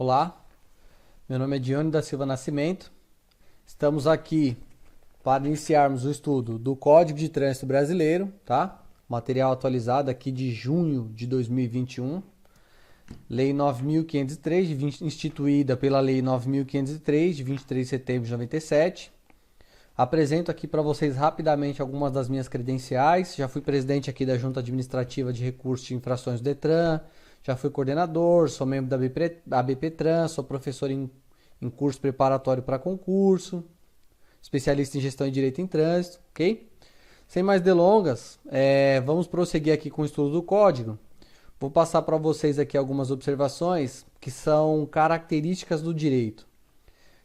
Olá, meu nome é Dione da Silva Nascimento. Estamos aqui para iniciarmos o estudo do Código de Trânsito Brasileiro, tá? Material atualizado aqui de junho de 2021. Lei 9.503, instituída pela Lei 9.503, de 23 de setembro de 97. Apresento aqui para vocês rapidamente algumas das minhas credenciais. Já fui presidente aqui da Junta Administrativa de Recursos de Infrações do Detran, já fui coordenador, sou membro da ABPTran, sou professor em curso preparatório para concurso, especialista em gestão e direito em trânsito, ok? Sem mais delongas, vamos prosseguir aqui com o estudo do código. Vou passar para vocês aqui algumas observações que são características do direito.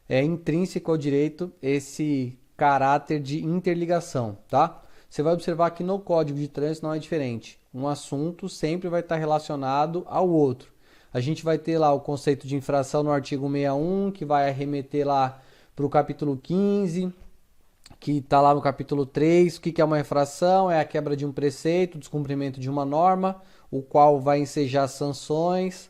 É intrínseco ao direito esse caráter de interligação, tá? Você vai observar que no Código de Trânsito não é diferente. Um assunto sempre vai estar relacionado ao outro. A gente vai ter lá o conceito de infração no artigo 61, que vai arremeter lá para o capítulo 15, que está lá no capítulo 3. O que é uma infração? É a quebra de um preceito, o descumprimento de uma norma, o qual vai ensejar sanções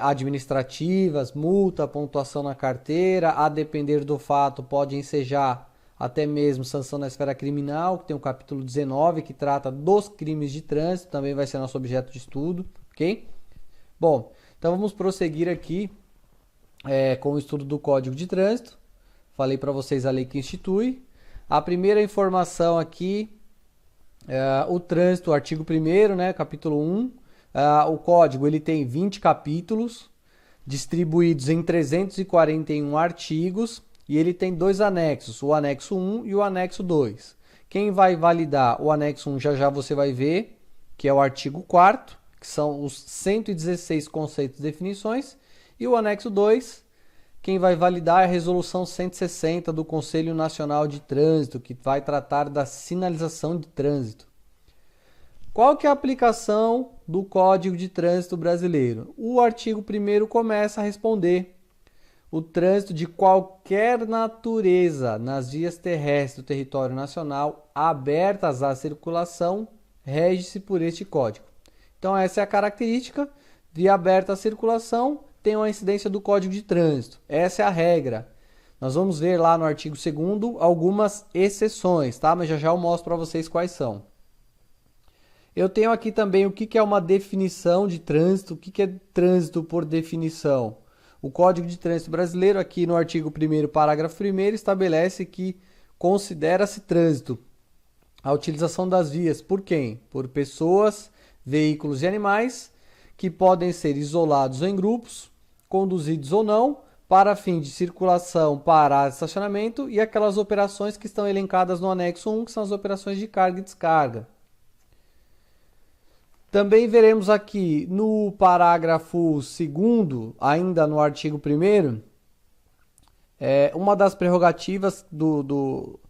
administrativas, multa, pontuação na carteira, a depender do fato pode ensejar até mesmo sanção na esfera criminal, que tem o capítulo 19, que trata dos crimes de trânsito, também vai ser nosso objeto de estudo, ok? Bom, então vamos prosseguir aqui com o estudo do Código de Trânsito. Falei para vocês a lei que institui. A primeira informação aqui, o trânsito, o artigo 1º, né, capítulo 1. O código ele tem 20 capítulos, distribuídos em 341 artigos, e ele tem dois anexos, o anexo 1 e o anexo 2. Quem vai validar o anexo 1 já você vai ver, que é o artigo 4º, que são os 116 conceitos e definições, e o anexo 2, quem vai validar é a resolução 160 do Conselho Nacional de Trânsito, que vai tratar da sinalização de trânsito. Qual que é a aplicação do Código de Trânsito Brasileiro? O artigo 1º começa a responder: o trânsito de qualquer natureza nas vias terrestres do território nacional abertas à circulação rege-se por este Código. Então essa é a característica: via aberta à circulação tem uma incidência do Código de Trânsito. Essa é a regra. Nós vamos ver lá no artigo 2º algumas exceções, tá? Mas já eu mostro para vocês quais são. Eu tenho aqui também o que é uma definição de trânsito, o que é trânsito por definição. O Código de Trânsito Brasileiro, aqui no artigo 1º, parágrafo 1º, estabelece que considera-se trânsito a utilização das vias por quem? Por pessoas, veículos e animais, que podem ser isolados ou em grupos, conduzidos ou não, para fim de circulação, parada, estacionamento e aquelas operações que estão elencadas no anexo 1, que são as operações de carga e descarga. Também veremos aqui no parágrafo 2º, ainda no artigo 1º, uma das prerrogativas do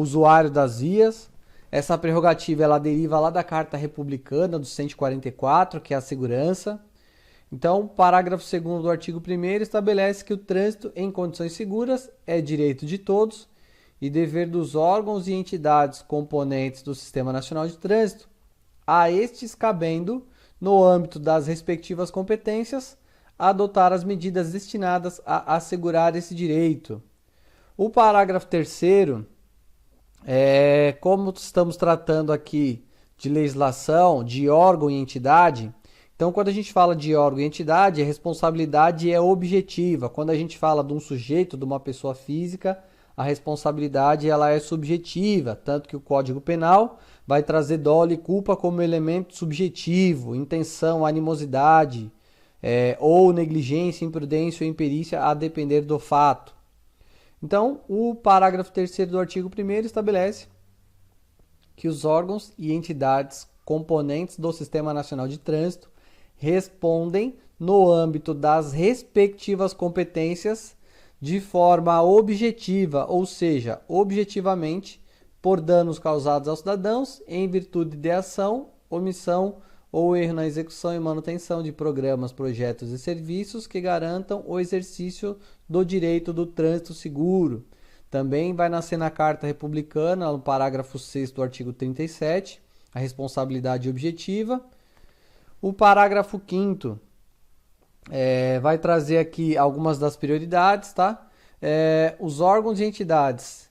usuário das vias. Essa prerrogativa ela deriva lá da Carta Republicana do 144, que é a segurança. Então, o parágrafo 2º do artigo 1º estabelece que o trânsito em condições seguras é direito de todos e dever dos órgãos e entidades componentes do Sistema Nacional de Trânsito, a estes cabendo, no âmbito das respectivas competências, adotar as medidas destinadas a assegurar esse direito. O parágrafo 3º, como estamos tratando aqui de legislação, de órgão e entidade, então quando a gente fala de órgão e entidade, a responsabilidade é objetiva. Quando a gente fala de um sujeito, de uma pessoa física, a responsabilidade ela é subjetiva, tanto que o Código Penal vai trazer dolo e culpa como elemento subjetivo, intenção, animosidade, ou negligência, imprudência ou imperícia, a depender do fato. Então, o parágrafo 3º do artigo 1º estabelece que os órgãos e entidades componentes do Sistema Nacional de Trânsito respondem no âmbito das respectivas competências de forma objetiva, ou seja, objetivamente, por danos causados aos cidadãos em virtude de ação, omissão ou erro na execução e manutenção de programas, projetos e serviços que garantam o exercício do direito do trânsito seguro. Também vai nascer na Carta Republicana, no parágrafo 6º do artigo 37, a responsabilidade objetiva. O parágrafo 5º Vai trazer aqui algumas das prioridades, tá? Os órgãos e entidades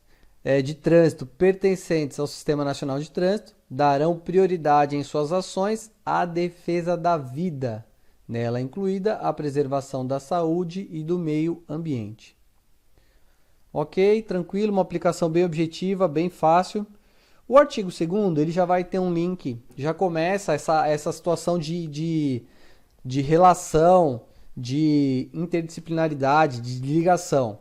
de trânsito pertencentes ao Sistema Nacional de Trânsito darão prioridade em suas ações à defesa da vida, nela incluída a preservação da saúde e do meio ambiente. Ok, tranquilo, uma aplicação bem objetiva, bem fácil. O artigo 2º, ele já vai ter um link, já começa essa situação de relação, de interdisciplinaridade, de ligação.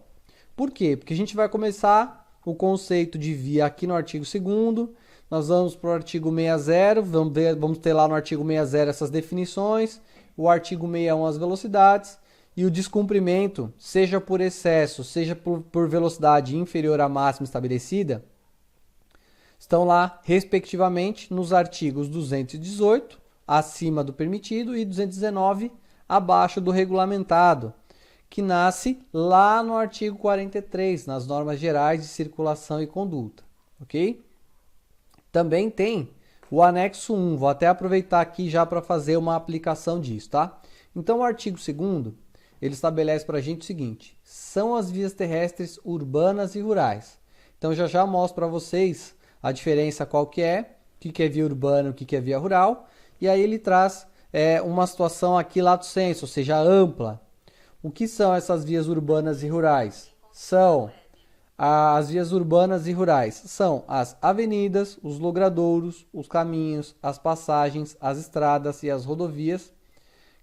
Por quê? Porque a gente vai começar o conceito de via aqui no artigo 2º, nós vamos para o artigo 60, vamos ter lá no artigo 60 essas definições, o artigo 61 as velocidades, e o descumprimento, seja por excesso, seja por velocidade inferior à máxima estabelecida, estão lá, respectivamente, nos artigos 218, acima do permitido, e 219, abaixo do regulamentado, que nasce lá no artigo 43, nas normas gerais de circulação e conduta, ok? Também tem o anexo 1, vou até aproveitar aqui já para fazer uma aplicação disso, tá? Então, o artigo 2º, ele estabelece para a gente o seguinte: são as vias terrestres urbanas e rurais. Então, já mostro para vocês a diferença qual que é, o que é via urbana, o que é via rural, e aí ele traz uma situação aqui lato sensu, ou seja, ampla. O que são essas vias urbanas e rurais? As vias urbanas e rurais são as avenidas, os logradouros, os caminhos, as passagens, as estradas e as rodovias,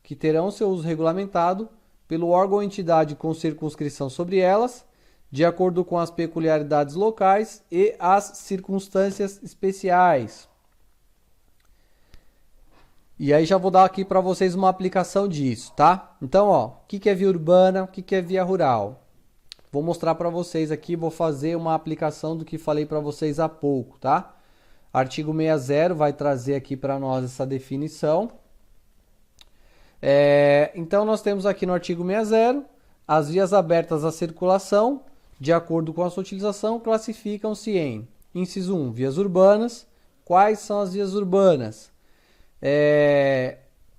que terão seu uso regulamentado pelo órgão ou entidade com circunscrição sobre elas, de acordo com as peculiaridades locais e as circunstâncias especiais. E aí já vou dar aqui para vocês uma aplicação disso, tá? Então, ó, o que é via urbana, o que é via rural? Vou mostrar para vocês aqui, vou fazer uma aplicação do que falei para vocês há pouco, tá? Artigo 60 vai trazer aqui para nós essa definição. Então, nós temos aqui no artigo 60, as vias abertas à circulação, de acordo com a sua utilização, classificam-se em, inciso 1, vias urbanas. Quais são as vias urbanas?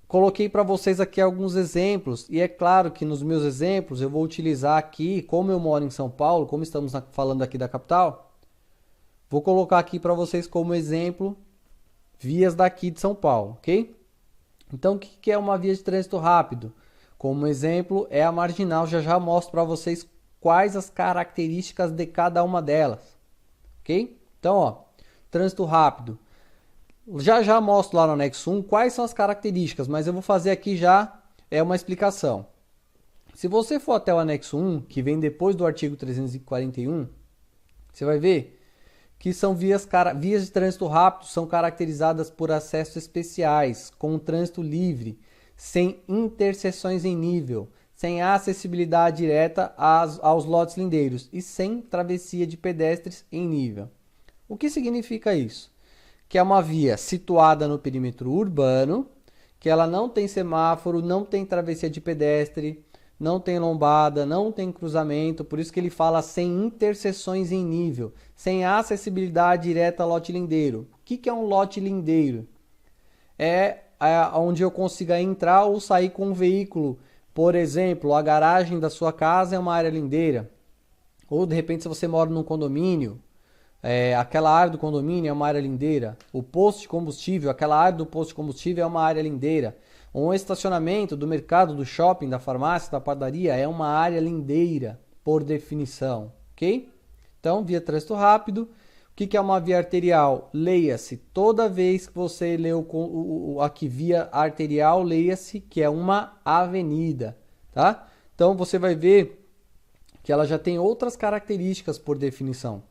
Coloquei para vocês aqui alguns exemplos, e é claro que nos meus exemplos eu vou utilizar aqui, como eu moro em São Paulo, como estamos falando aqui da capital, vou colocar aqui para vocês como exemplo vias daqui de São Paulo, ok? Então, o que é uma via de trânsito rápido? Como exemplo, é a marginal. Já mostro para vocês quais as características de cada uma delas. Ok? Então, ó, trânsito rápido. Já mostro lá no anexo 1 quais são as características, mas eu vou fazer aqui já uma explicação. Se você for até o anexo 1, que vem depois do artigo 341, você vai ver que são vias de trânsito rápido, são caracterizadas por acessos especiais, com trânsito livre, sem interseções em nível, sem acessibilidade direta aos lotes lindeiros e sem travessia de pedestres em nível. O que significa isso? Que é uma via situada no perímetro urbano, que ela não tem semáforo, não tem travessia de pedestre, não tem lombada, não tem cruzamento, por isso que ele fala sem interseções em nível, sem acessibilidade direta ao lote lindeiro. O que é um lote lindeiro? É onde eu consiga entrar ou sair com um veículo. Por exemplo, a garagem da sua casa é uma área lindeira. Ou de repente, se você mora num condomínio, aquela área do condomínio é uma área lindeira. O posto de combustível, aquela área do posto de combustível é uma área lindeira. Um estacionamento do mercado, do shopping, da farmácia, da padaria é uma área lindeira, por definição, ok? Então, via trânsito rápido. O que é uma via arterial? Leia-se, toda vez que você leu aqui via arterial, leia-se que é uma avenida, tá? Então, você vai ver que ela já tem outras características por definição.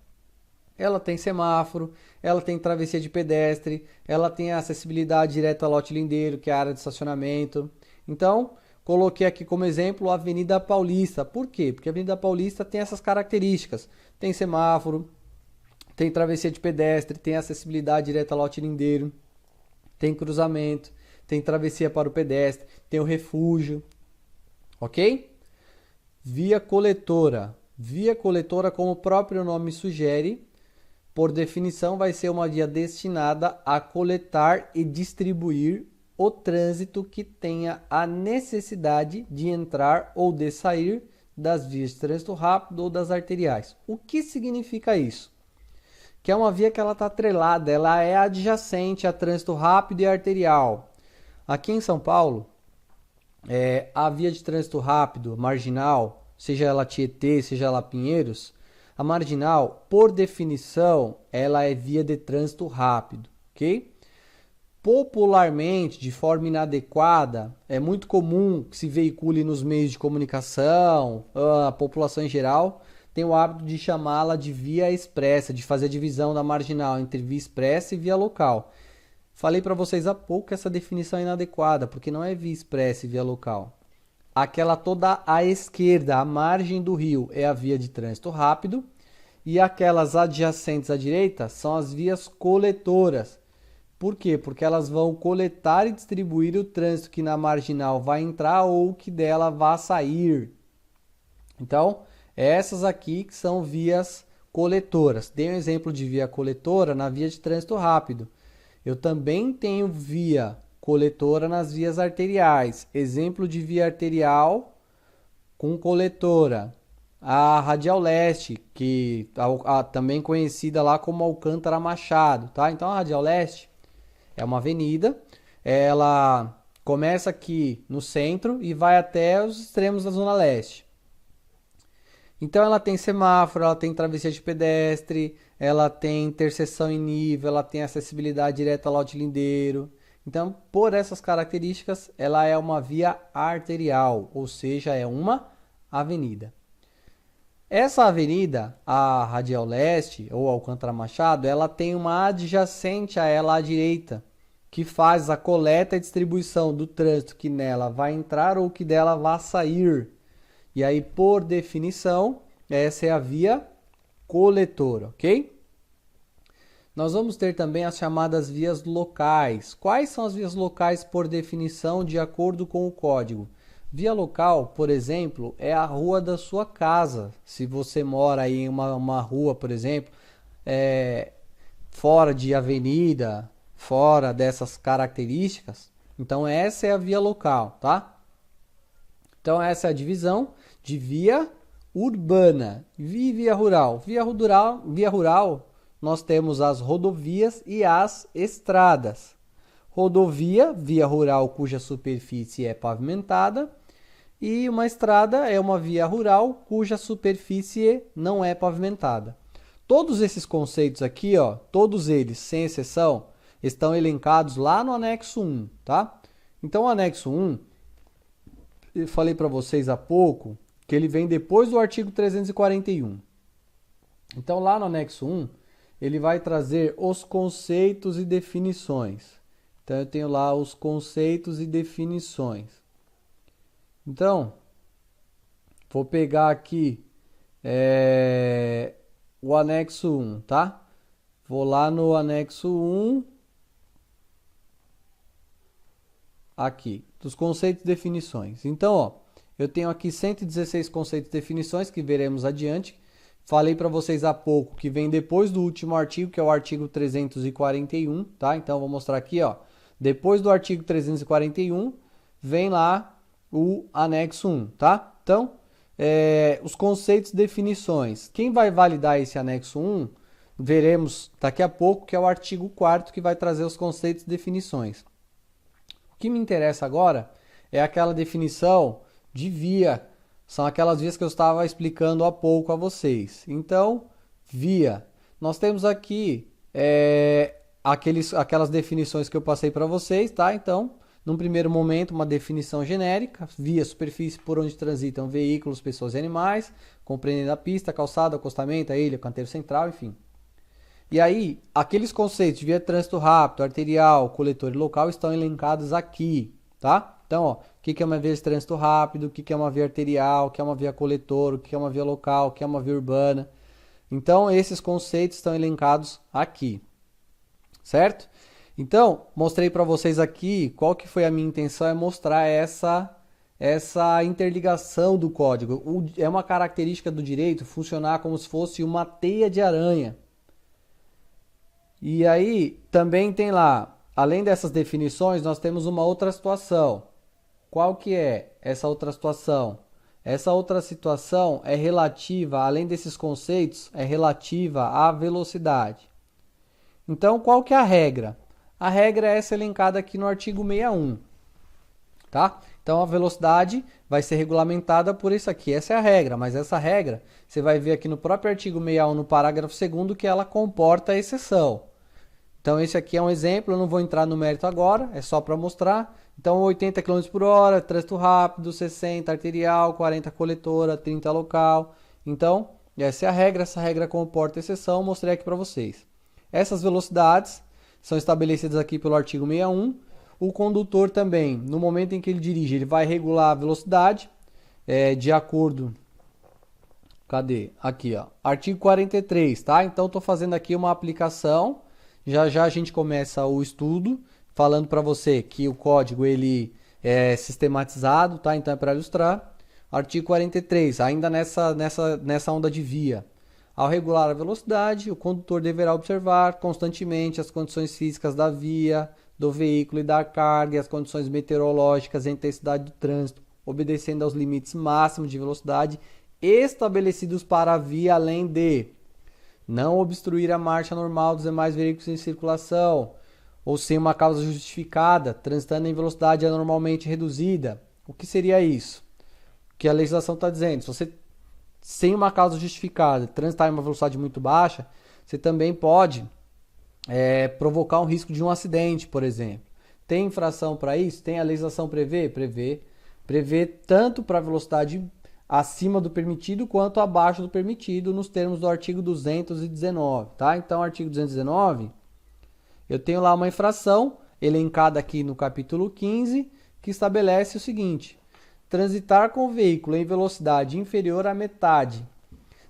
Ela tem semáforo, ela tem travessia de pedestre, ela tem acessibilidade direta ao lote lindeiro, que é a área de estacionamento. Então, coloquei aqui como exemplo a Avenida Paulista. Por quê? Porque a Avenida Paulista tem essas características. Tem semáforo, tem travessia de pedestre, tem acessibilidade direta ao lote lindeiro, tem cruzamento, tem travessia para o pedestre, tem o refúgio. Ok? Via coletora. Via coletora, como o próprio nome sugere, por definição, vai ser uma via destinada a coletar e distribuir o trânsito que tenha a necessidade de entrar ou de sair das vias de trânsito rápido ou das arteriais. O que significa isso? Que é uma via que ela está atrelada, ela é adjacente a trânsito rápido e arterial. Aqui em São Paulo, a via de trânsito rápido, marginal, seja ela Tietê, seja ela Pinheiros, a marginal, por definição, ela é via de trânsito rápido, ok? Popularmente, de forma inadequada, é muito comum que se veicule nos meios de comunicação, a população em geral tem o hábito de chamá-la de via expressa, de fazer a divisão da marginal entre via expressa e via local. Falei para vocês há pouco que essa definição é inadequada, porque não é via expressa e via local. Aquela toda à esquerda, à margem do rio, é a via de trânsito rápido, e aquelas adjacentes à direita são as vias coletoras. Por quê? Porque elas vão coletar e distribuir o trânsito que na marginal vai entrar ou que dela vai sair. Então, essas aqui que são vias coletoras. Dei um exemplo de via coletora na via de trânsito rápido. Eu também tenho via coletora nas vias arteriais. Exemplo de via arterial com coletora. A Radial Leste, que também conhecida lá como Alcântara Machado, tá? Então a Radial Leste é uma avenida, ela começa aqui no centro e vai até os extremos da Zona Leste. Então ela tem semáforo, ela tem travessia de pedestre, ela tem interseção em nível, ela tem acessibilidade direta ao lote lindeiro. Então, por essas características, ela é uma via arterial, ou seja, é uma avenida. Essa avenida, a Radial Leste ou Alcântara Machado, ela tem uma adjacente a ela à direita, que faz a coleta e distribuição do trânsito que nela vai entrar ou que dela vai sair. E aí, por definição, essa é a via coletora, ok? Nós vamos ter também as chamadas vias locais. Quais são as vias locais por definição de acordo com o código? Via local, por exemplo, é a rua da sua casa. Se você mora aí em uma rua, por exemplo, fora de avenida, fora dessas características, então essa é a via local, tá? Então essa é a divisão de via urbana e via rural. Via rural, nós temos as rodovias e as estradas. Rodovia, via rural cuja superfície é pavimentada, e uma estrada é uma via rural cuja superfície não é pavimentada. Todos esses conceitos aqui, ó, todos eles, sem exceção, estão elencados lá no anexo 1, tá? Então o anexo 1, eu falei para vocês há pouco que ele vem depois do artigo 341. Então lá no anexo 1, ele vai trazer os conceitos e definições. Então eu tenho lá os conceitos e definições. Então, vou pegar aqui o anexo 1, tá? Vou lá no anexo 1, aqui, dos conceitos e definições. Então, ó, eu tenho aqui 116 conceitos e definições que veremos adiante. Falei para vocês há pouco que vem depois do último artigo, que é o artigo 341, tá? Então, vou mostrar aqui, ó. Depois do artigo 341, vem lá o anexo 1, tá? Então, os conceitos e definições. Quem vai validar esse anexo 1, veremos daqui a pouco, que é o artigo 4º, que vai trazer os conceitos e definições. O que me interessa agora é aquela definição de via. São aquelas vias que eu estava explicando há pouco a vocês. Então, via. Nós temos aqui aquelas definições que eu passei para vocês, tá? Então, num primeiro momento, uma definição genérica: via, superfície por onde transitam veículos, pessoas e animais, compreendendo a pista, calçada, acostamento, a ilha, canteiro central, enfim. E aí, aqueles conceitos de via de trânsito rápido, arterial, coletor e local estão elencados aqui, tá? Então, ó, o que é uma via de trânsito rápido, o que é uma via arterial, o que é uma via coletor, o que é uma via local, o que é uma via urbana. Então, esses conceitos estão elencados aqui, certo? Então, mostrei para vocês aqui qual que foi a minha intenção, é mostrar essa interligação do código. É uma característica do direito funcionar como se fosse uma teia de aranha. E aí, também tem lá além dessas definições, nós temos uma outra situação. Qual que é essa outra situação? Essa outra situação é relativa, além desses conceitos, é relativa à velocidade. Então, qual que é a regra? A regra é essa elencada aqui no artigo 61, tá? Então, a velocidade vai ser regulamentada por isso aqui. Essa é a regra, mas essa regra, você vai ver aqui no próprio artigo 61, no parágrafo 2º, que ela comporta a exceção. Então, esse aqui é um exemplo, eu não vou entrar no mérito agora, é só para mostrar. Então, 80 km por hora, trânsito rápido, 60 arterial, 40 coletora, 30 local. Então, essa é a regra, essa regra comporta exceção, mostrei aqui para vocês. Essas velocidades são estabelecidas aqui pelo artigo 61. O condutor também, no momento em que ele dirige, ele vai regular a velocidade de acordo... Cadê? Aqui, ó. Artigo 43, tá? Então, estou fazendo aqui uma aplicação. Já já a gente começa o estudo, falando para você que o código ele é sistematizado, tá? Então é para ilustrar. Artigo 43, ainda nessa onda de via. Ao regular a velocidade, o condutor deverá observar constantemente as condições físicas da via, do veículo e da carga, e as condições meteorológicas e a intensidade do trânsito, obedecendo aos limites máximos de velocidade estabelecidos para a via, além de não obstruir a marcha normal dos demais veículos em circulação, ou sem uma causa justificada, transitando em velocidade anormalmente reduzida. O que seria isso? O que a legislação está dizendo? Se você, sem uma causa justificada, transitar em uma velocidade muito baixa, você também pode provocar um risco de um acidente, por exemplo. Tem infração para isso? Tem a legislação prevê tanto para velocidade acima do permitido quanto abaixo do permitido nos termos do artigo 219, tá? Então, artigo 219, eu tenho lá uma infração elencada aqui no capítulo 15, que estabelece o seguinte: transitar com o veículo em velocidade inferior à metade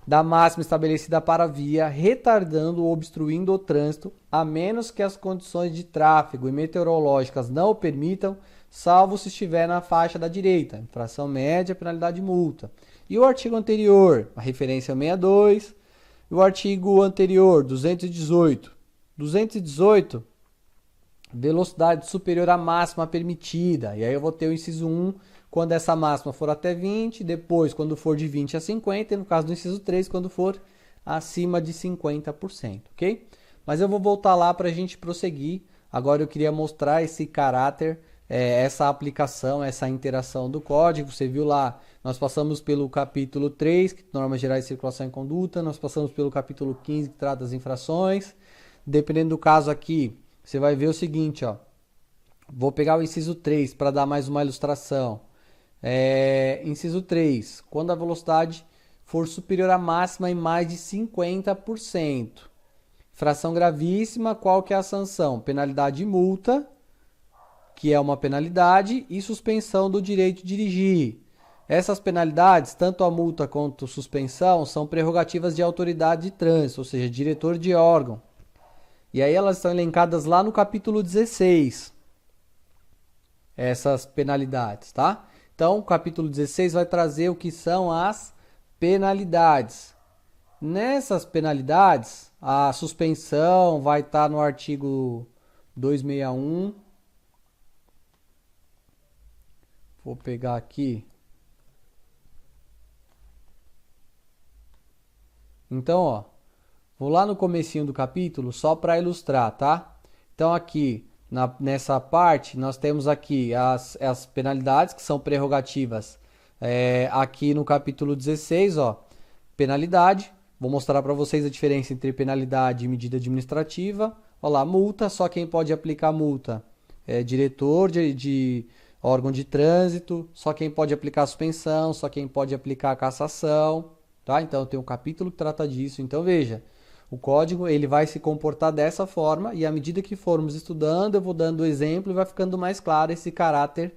da máxima estabelecida para a via, retardando ou obstruindo o trânsito, a menos que as condições de tráfego e meteorológicas não o permitam, salvo se estiver na faixa da direita, infração média, penalidade de multa. E o artigo anterior, a referência 62, e o artigo anterior, 218. 218, velocidade superior à máxima permitida. E aí eu vou ter o inciso 1, quando essa máxima for até 20, depois quando for de 20 a 50, e no caso do inciso 3, quando for acima de 50%, ok? Mas eu vou voltar lá para a gente prosseguir. Agora eu queria mostrar esse caráter, essa aplicação, essa interação do código. Você viu lá, nós passamos pelo capítulo 3, que normas gerais de circulação e conduta, nós passamos pelo capítulo 15, que trata das infrações. Dependendo do caso aqui, você vai ver o seguinte, ó. Vou pegar o inciso 3 para dar mais uma ilustração. Inciso 3, quando a velocidade for superior à máxima em mais de 50%. Infração gravíssima, qual que é a sanção? Penalidade e multa, que é uma penalidade, e suspensão do direito de dirigir. Essas penalidades, tanto a multa quanto a suspensão, são prerrogativas de autoridade de trânsito, ou seja, diretor de órgão. E aí elas estão elencadas lá no capítulo 16, essas penalidades, tá? Então, o capítulo 16 vai trazer o que são as penalidades. Nessas penalidades, a suspensão vai estar no artigo 261. Vou pegar aqui. Então, ó, vou lá no comecinho do capítulo só para ilustrar, tá? Então, aqui, nessa parte, nós temos aqui as penalidades, que são prerrogativas. Aqui no capítulo 16, ó, penalidade. Vou mostrar para vocês a diferença entre penalidade e medida administrativa. Olha lá, multa, só quem pode aplicar multa é diretor de órgão de trânsito, só quem pode aplicar suspensão, só quem pode aplicar cassação, tá? Então tem um capítulo que trata disso. Então veja, o código ele vai se comportar dessa forma e à medida que formos estudando, eu vou dando exemplo e vai ficando mais claro esse caráter,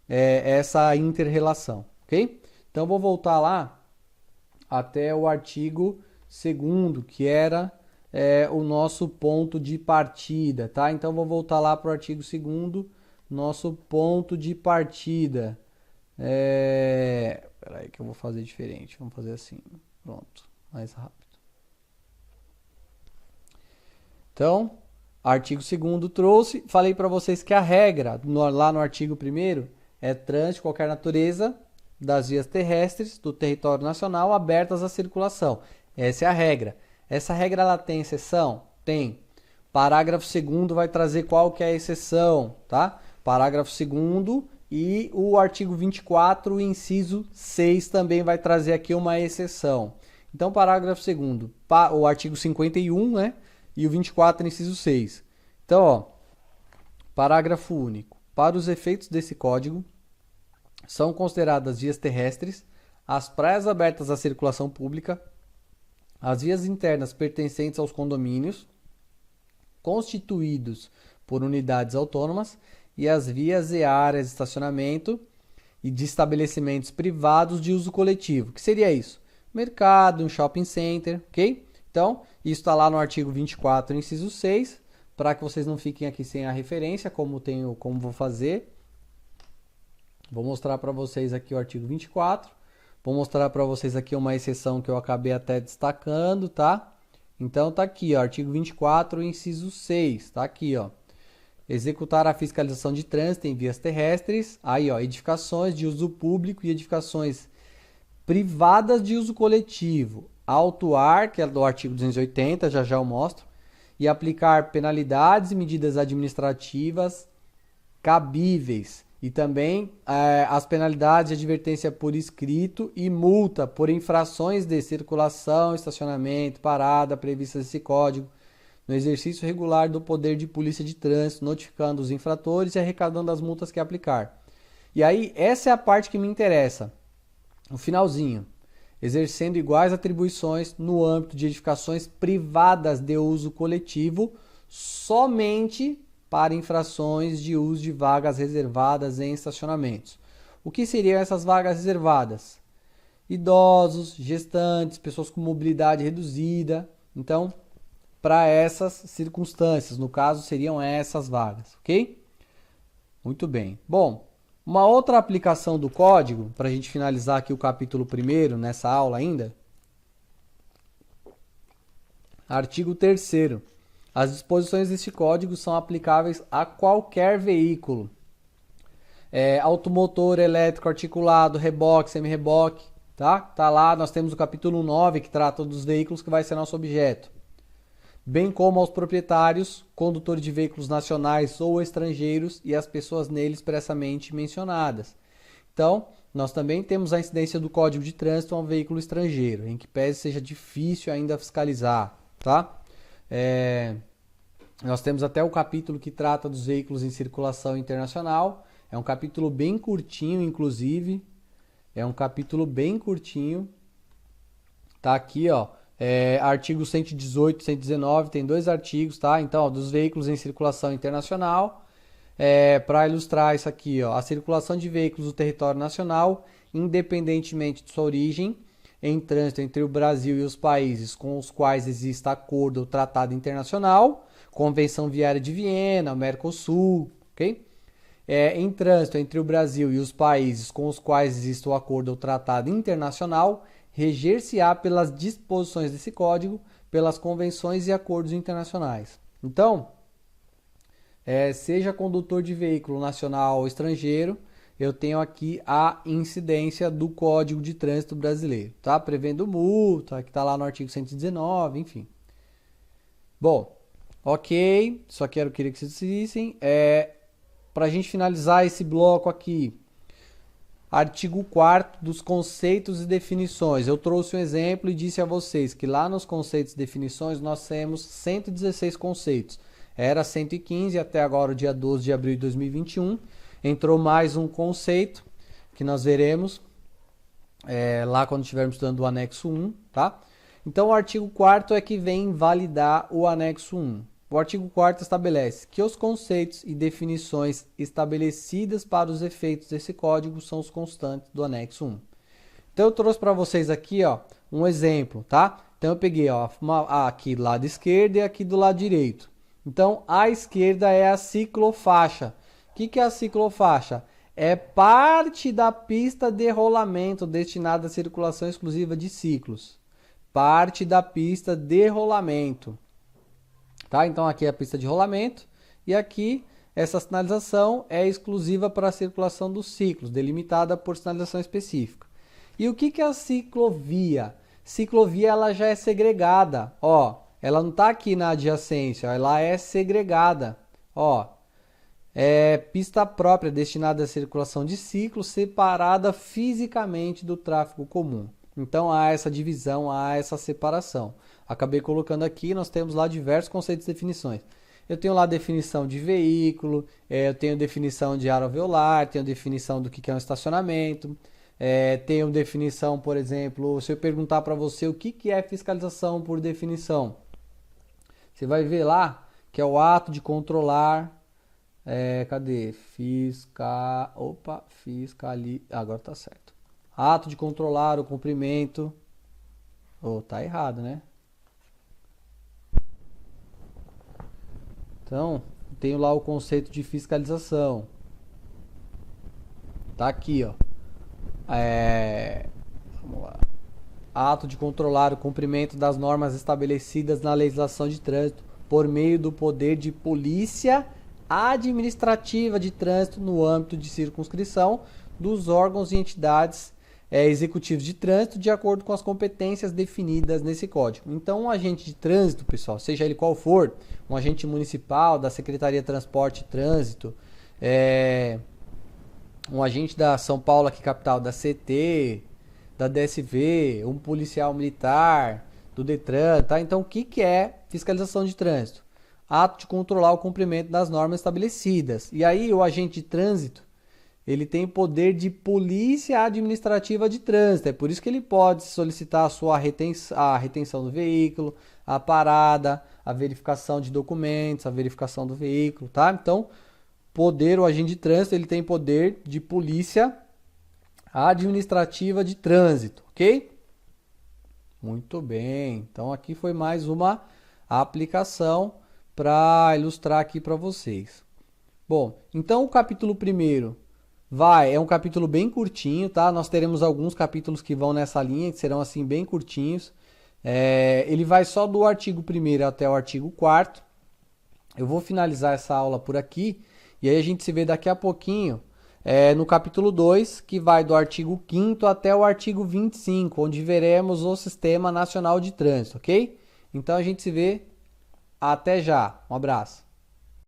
essa inter-relação, ok? Então vou voltar lá até o artigo 2º, que era o nosso ponto de partida, tá? Então vou voltar lá para o artigo 2º, nosso ponto de partida. Peraí que eu vou fazer diferente, vamos fazer assim, pronto, mais rápido. Então, Artigo 2º trouxe, falei para vocês que a regra, lá no artigo 1º, é trânsito de qualquer natureza das vias terrestres do território nacional abertas à circulação. Essa é a regra. Essa regra ela tem exceção? Tem. Parágrafo 2º vai trazer qual que é a exceção, tá? Parágrafo 2º e o artigo 24, inciso 6, também vai trazer aqui uma exceção. Então, parágrafo 2º, o artigo 51, né? E o 24, inciso 6. Então, ó, parágrafo único. Para os efeitos desse código, são consideradas vias terrestres as praias abertas à circulação pública, as vias internas pertencentes aos condomínios, constituídos por unidades autônomas, e as vias e áreas de estacionamento e de estabelecimentos privados de uso coletivo. O que seria isso? Mercado, um shopping center, ok? Então, isso está lá no artigo 24, inciso 6, para que vocês não fiquem aqui sem a referência, como vou fazer. Vou mostrar para vocês aqui o artigo 24. Vou mostrar para vocês aqui uma exceção que eu acabei até destacando, tá? Então, tá aqui, ó, artigo 24, inciso 6, tá aqui, ó. Executar a fiscalização de trânsito em vias terrestres, aí, ó, edificações de uso público e edificações privadas de uso coletivo, autuar, que é do artigo 280, já já eu mostro, e aplicar penalidades e medidas administrativas cabíveis, e também as penalidades de advertência por escrito e multa por infrações de circulação, estacionamento, parada previstas nesse código, no exercício regular do poder de polícia de trânsito, notificando os infratores e arrecadando as multas que aplicar. E aí, essa é a parte que me interessa. O finalzinho. Exercendo iguais atribuições no âmbito de edificações privadas de uso coletivo, somente para infrações de uso de vagas reservadas em estacionamentos. O que seriam essas vagas reservadas? Idosos, gestantes, pessoas com mobilidade reduzida. Então, para essas circunstâncias, no caso, seriam essas vagas, ok? Muito bem. Bom, uma outra aplicação do código, para a gente finalizar aqui o capítulo 1º, nessa aula ainda. Artigo 3º. As disposições deste código são aplicáveis a qualquer veículo. Automotor, elétrico, articulado, reboque, semi-reboque, tá? Tá lá, nós temos o capítulo 9, que trata dos veículos, que vai ser nosso objeto. Bem como aos proprietários, condutores de veículos nacionais ou estrangeiros e as pessoas neles expressamente mencionadas. Então, nós também temos a incidência do Código de Trânsito a um veículo estrangeiro, em que pese seja difícil ainda fiscalizar, tá? Nós temos até o capítulo que trata dos veículos em circulação internacional. É um capítulo bem curtinho, inclusive. É um capítulo bem curtinho. Tá aqui, ó. Artigo 118, 119, tem 2 artigos, tá? Então, ó, dos veículos em circulação internacional. Para ilustrar isso aqui, ó, a circulação de veículos do território nacional, independentemente de sua origem, em trânsito entre o Brasil e os países com os quais exista acordo ou tratado internacional, Convenção Viária de Viena, Mercosul, ok? Em trânsito entre o Brasil e os países com os quais existe o acordo ou tratado internacional, reger-se-á pelas disposições desse código, pelas convenções e acordos internacionais. Então, seja condutor de veículo nacional ou estrangeiro, eu tenho aqui a incidência do Código de Trânsito Brasileiro, tá? Prevendo multa, que está lá no artigo 119, enfim. Bom, ok, só queria que vocês decidissem. Para a gente finalizar esse bloco aqui, artigo 4º dos conceitos e definições. Eu trouxe um exemplo e disse a vocês que lá nos conceitos e definições nós temos 116 conceitos. Era 115 até agora, o dia 12 de abril de 2021. Entrou mais um conceito que nós veremos lá quando estivermos estudando o anexo 1, tá? Então o artigo 4º é que vem validar o anexo 1. O artigo 4º estabelece que os conceitos e definições estabelecidas para os efeitos desse código são os constantes do anexo 1. Então eu trouxe para vocês aqui, ó, um exemplo, tá? Então eu peguei, ó, aqui do lado esquerdo e aqui do lado direito. Então a esquerda é a ciclofaixa. O que é a ciclofaixa? É parte da pista de rolamento destinada à circulação exclusiva de ciclos. Parte da pista de rolamento. Tá? Então aqui é a pista de rolamento e aqui essa sinalização é exclusiva para a circulação dos ciclos, delimitada por sinalização específica. E o que é a ciclovia? Ciclovia ela já é segregada, ó, ela não está aqui na adjacência, ela é segregada, ó. É pista própria destinada à circulação de ciclos, separada fisicamente do tráfego comum. Então há essa divisão, há essa separação. Acabei colocando aqui, nós temos lá diversos conceitos e definições. Eu tenho lá a definição de veículo, eu tenho definição de área alveolar, tenho definição do que é um estacionamento, tenho definição, por exemplo, se eu perguntar para você o que é fiscalização por definição, você vai ver lá que é o ato de controlar, cadê? Agora tá certo. Ato de controlar o cumprimento. Tá errado, né? Então, tenho lá o conceito de fiscalização. Tá aqui, ó. Vamos lá. Ato de controlar o cumprimento das normas estabelecidas na legislação de trânsito por meio do poder de polícia administrativa de trânsito no âmbito de circunscrição dos órgãos e entidades executivos de trânsito de acordo com as competências definidas nesse código. Então, um agente de trânsito, pessoal, seja ele qual for, um agente municipal, da Secretaria de Transporte e Trânsito, um agente da São Paulo aqui capital, da CT, da DSV, um policial militar, do Detran, tá? Então, o que é fiscalização de trânsito? Ato de controlar o cumprimento das normas estabelecidas. E aí, o agente de trânsito, ele tem poder de polícia administrativa de trânsito. É por isso que ele pode solicitar a retenção do veículo, a parada, a verificação de documentos, a verificação do veículo, tá? Então, o agente de trânsito, ele tem poder de polícia administrativa de trânsito, ok? Muito bem. Então, aqui foi mais uma aplicação para ilustrar aqui para vocês. Bom, então o capítulo 1º é um capítulo bem curtinho, tá? Nós teremos alguns capítulos que vão nessa linha, que serão assim bem curtinhos. Ele vai só do artigo 1º até o artigo 4º. Eu vou finalizar essa aula por aqui e aí a gente se vê daqui a pouquinho no capítulo 2, que vai do artigo 5º até o artigo 25, onde veremos o Sistema Nacional de Trânsito, ok? Então a gente se vê até já. Um abraço.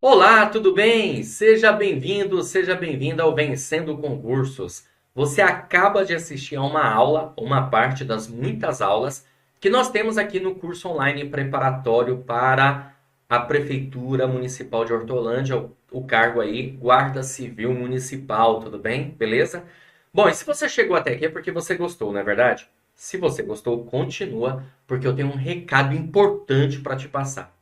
Olá, tudo bem? Seja bem-vindo, seja bem-vinda ao Vencendo Concursos. Você acaba de assistir a uma aula, uma parte das muitas aulas que nós temos aqui no curso online preparatório para a Prefeitura Municipal de Hortolândia, o cargo aí, Guarda Civil Municipal, tudo bem? Beleza? Bom, e se você chegou até aqui é porque você gostou, não é verdade? Se você gostou, continua, porque eu tenho um recado importante para te passar.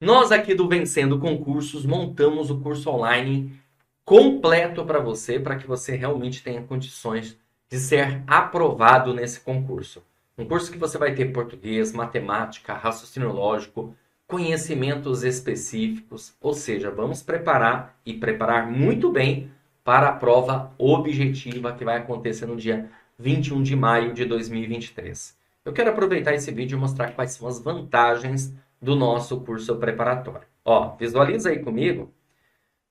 Nós aqui do Vencendo Concursos montamos o curso online completo para que você realmente tenha condições de ser aprovado nesse concurso. Um curso que você vai ter português, matemática, raciocínio lógico, conhecimentos específicos, ou seja, vamos preparar e preparar muito bem para a prova objetiva que vai acontecer no dia 21 de maio de 2023. Eu quero aproveitar esse vídeo e mostrar quais são as vantagens do nosso curso preparatório. Ó, visualiza aí comigo.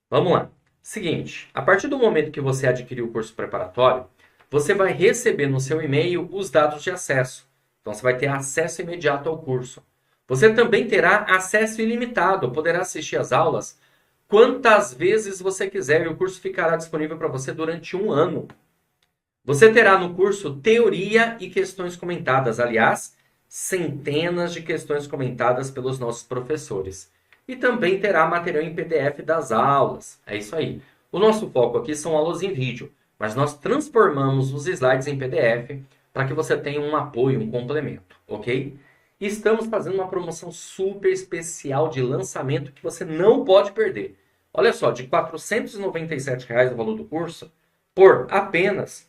Vamos lá. Seguinte, a partir do momento que você adquirir o curso preparatório, você vai receber no seu e-mail os dados de acesso. Então, você vai ter acesso imediato ao curso. Você também terá acesso ilimitado, poderá assistir às aulas quantas vezes você quiser e o curso ficará disponível para você durante 1 ano. Você terá no curso teoria e questões comentadas, aliás, centenas de questões comentadas pelos nossos professores. E também terá material em PDF das aulas. É isso aí. O nosso foco aqui são aulas em vídeo, mas nós transformamos os slides em PDF para que você tenha um apoio, um complemento, ok? E estamos fazendo uma promoção super especial de lançamento que você não pode perder. Olha só, de R$ 497 o valor do curso, por apenas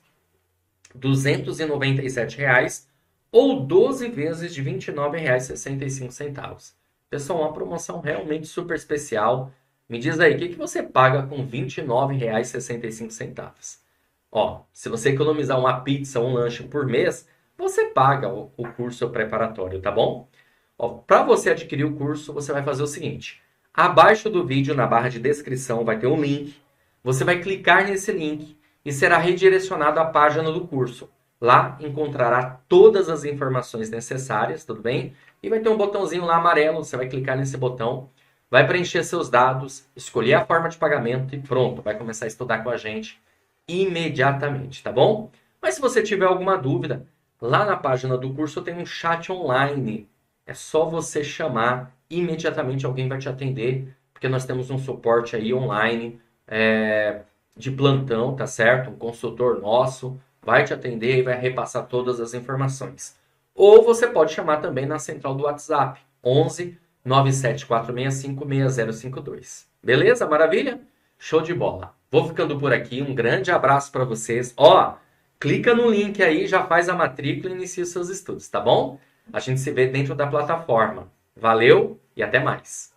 R$ 297 ou 12 vezes de R$ 29,65. Pessoal, uma promoção realmente super especial. Me diz aí, o que você paga com R$ 29,65? Ó, se você economizar uma pizza ou um lanche por mês, você paga o curso preparatório, tá bom? Para você adquirir o curso, você vai fazer o seguinte. Abaixo do vídeo, na barra de descrição, vai ter um link. Você vai clicar nesse link e será redirecionado à página do curso. Lá encontrará todas as informações necessárias, tudo bem? E vai ter um botãozinho lá amarelo, você vai clicar nesse botão, vai preencher seus dados, escolher a forma de pagamento e pronto, vai começar a estudar com a gente imediatamente, tá bom? Mas se você tiver alguma dúvida, lá na página do curso tem um chat online. É só você chamar, imediatamente alguém vai te atender, porque nós temos um suporte aí online, de plantão, tá certo? Um consultor nosso vai te atender e vai repassar todas as informações. Ou você pode chamar também na central do WhatsApp, 11 97465 6052. Beleza? Maravilha? Show de bola. Vou ficando por aqui. Um grande abraço para vocês. Ó, clica no link aí, já faz a matrícula e inicia os seus estudos, tá bom? A gente se vê dentro da plataforma. Valeu e até mais.